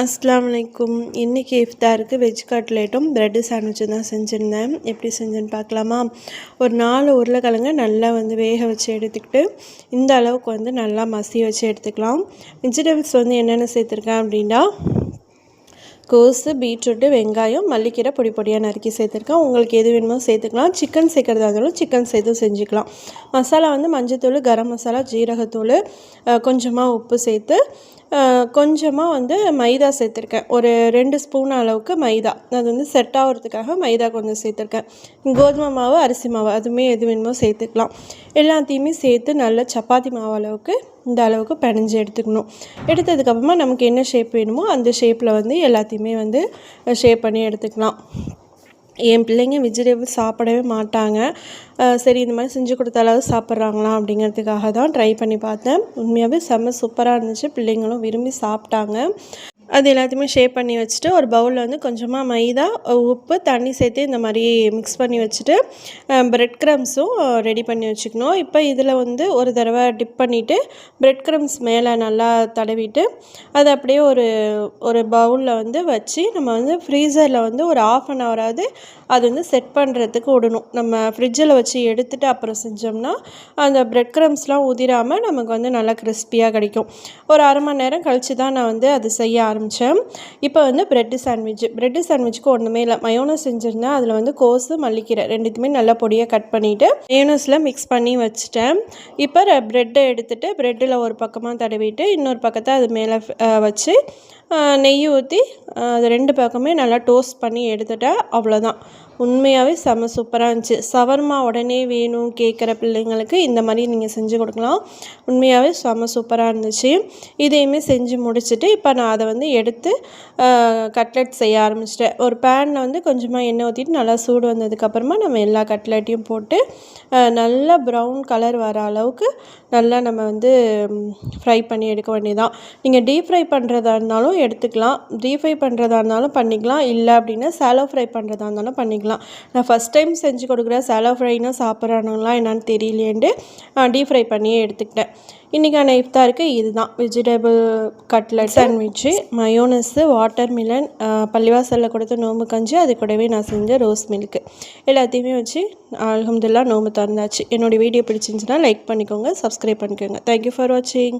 அஸ்ஸலாமு அலைக்கும். இன்றைக்கி இஃப்தாருக்கு வெஜ் கட்லேட்டும் ப்ரெட்டு சாண்ட்விச்சும் தான் செஞ்சுருந்தேன். எப்படி செஞ்சேன்னு பார்க்கலாமா? ஒரு 4 உருளைக்கிழங்க நல்லா வேக வச்சு எடுத்துக்கிட்டு இந்த அளவுக்கு நல்லா மசிய வச்சு எடுத்துக்கலாம். வெஜிடபிள்ஸ் என்னென்ன சேர்த்துருக்கேன் அப்படின்னா, கோஸு, பீட்ரூட்டு, வெங்காயம், மல்லிக்கீரை பொடி பொடியாக நறுக்கி சேர்த்துருக்கேன். உங்களுக்கு எது வேணுமோ சேர்த்துக்கலாம். சிக்கன் சேர்க்குறதா இருந்தாலும் சிக்கன் சேர்த்து செஞ்சுக்கலாம். மசாலா மஞ்சத்தூள், கரம் மசாலா, ஜீரகத்தூள், கொஞ்சமாக உப்பு சேர்த்து கொஞ்சமாக மைதா சேர்த்துருக்கேன். ஒரு 2 ஸ்பூன் அளவுக்கு மைதா. அது செட் ஆகிறதுக்காக மைதா கொஞ்சம் சேர்த்துருக்கேன். கோதுமை மாவு, அரிசி மாவு அதுவுமே எது வேணுமோ சேர்த்துக்கலாம். எல்லாத்தையுமே சேர்த்து நல்லா சப்பாத்தி மாவு அளவுக்கு இந்த அளவுக்கு பிணைஞ்சு எடுத்துக்கணும். எடுத்ததுக்கப்புறமா நமக்கு என்ன ஷேப் வேணுமோ அந்த ஷேப்பில் எல்லாத்தையுமே ஷேப் பண்ணி எடுத்துக்கலாம். என் பிள்ளைங்க வெஜிடபிள் சாப்பிடவே மாட்டாங்க. சரி, இந்த மாதிரி செஞ்சு கொடுத்தாலாவது சாப்பிட்றாங்களா அப்படிங்கிறதுக்காக தான் ட்ரை பண்ணி பார்த்தேன். உண்மையாகவே செம்ம சூப்பராக இருந்துச்சு. பிள்ளைங்களும் விரும்பி சாப்பிட்டாங்க. அது எல்லாத்தையுமே ஷேப் பண்ணி வச்சுட்டு ஒரு பவுலில் கொஞ்சமாக மைதா, உப்பு, தண்ணி சேர்த்து இந்த மாதிரி மிக்ஸ் பண்ணி வச்சுட்டு ப்ரெட் க்ரம்ஸும் ரெடி பண்ணி வச்சுக்கணும். இப்போ இதில் ஒரு தடவை டிப் பண்ணிவிட்டு ப்ரெட் க்ரம்ஸ் மேலே நல்லா தடவிட்டு அதை அப்படியே ஒரு பவுலில் வச்சு நம்ம ஃப்ரீசரில் ஒரு 1/2 ஹவராவது அது செட் பண்ணுறதுக்கு விடணும். நம்ம ஃப்ரிட்ஜில் வச்சு எடுத்துகிட்டு அப்புறம் செஞ்சோம்னா அந்த ப்ரெட் க்ரம்ஸ்லாம் உதிராமல் நமக்கு நல்லா கிறிஸ்பியாக கிடைக்கும். ஒரு 1/2 மணி நேரம் கழித்து தான் நான் அது செய்ய ஆரம்பித்தேன். இப்போ ப்ரெட்டு சாண்ட்விச்சுக்கு ஒன்றுமே இல்லை. மயோனஸ் செஞ்சுருந்தேன். அதில் கோஸு, மல்லிக்கீரை ரெண்டுத்தையுமே நல்லா பொடியாக கட் பண்ணிவிட்டு மயோனஸில் மிக்ஸ் பண்ணி வச்சுட்டேன். இப்போ ப்ரெட்டை எடுத்துகிட்டு ப்ரெட்டில் ஒரு பக்கமாக தடவிட்டு இன்னொரு பக்கத்தை அது மேலே வச்சு நெய் ஊற்றி அது 2 பக்கமே நல்லா டோஸ்ட் பண்ணி எடுத்துட்டேன். அவ்வளோதான். உண்மையாகவே செம்ம சூப்பராக இருந்துச்சு. ஷவர்மா உடனே வேணும் கேட்குற பிள்ளைங்களுக்கு இந்த மாதிரி நீங்கள் செஞ்சு கொடுக்கலாம். உண்மையாகவே செம்ம சூப்பராக இருந்துச்சு. இதையுமே செஞ்சு முடிச்சுட்டு இப்போ நான் அதை எடுத்து கட்லெட் செய்ய ஆரம்பிச்சிட்டேன். ஒரு பேனில் கொஞ்சமாக எண்ணெய் ஊற்றிட்டு நல்லா சூடு வந்ததுக்கப்புறமா நம்ம எல்லா கட்லெட்டையும் போட்டு நல்லா ப்ரௌன் கலர் வர அளவுக்கு நல்லா நம்ம ஃப்ரை பண்ணி எடுக்க வேண்டியதான். நீங்கள் டீப் ஃப்ரை பண்ணுறதா இருந்தாலும் எடுத்துக்கலாம். டீப் ஃப்ரை பண்ணுறதா இருந்தாலும் பண்ணிக்கலாம். இல்லை அப்படின்னா சாலோ ஃப்ரை பண்ணுறதா இருந்தாலும் பண்ணிக்கலாம். நான் ஃபஸ்ட் டைம் செஞ்சு கொடுக்குறேன். சாலோ ஃப்ரைனா சாப்பிட்றானுங்களா என்னன்னு தெரியலேன்ட்டு டீப் ஃப்ரை பண்ணியே எடுத்துக்கிட்டேன். இன்றைக்கான இஃப்தாருக்கு இதுதான் வெஜிடபிள் கட்லெட் சாண்ட்விட்சு, மயோனஸ்ஸு, வாட்டர்மிலன், பள்ளிவாசலில் கொடுத்த நோம்பு கஞ்சி, அது கூடவே நான் செஞ்ச ரோஸ் மில்க்கு எல்லாத்தையுமே வச்சு அல்ஹம்துலில்லாஹ் நோம்பு திறந்தாச்சு. என்னோடய வீடியோ பிடிச்சிருந்துச்சுன்னா லைக் பண்ணிக்கோங்க, சப்ஸ்கிரைப் பண்ணிக்கோங்க. தேங்க்யூ ஃபார் வாட்சிங்.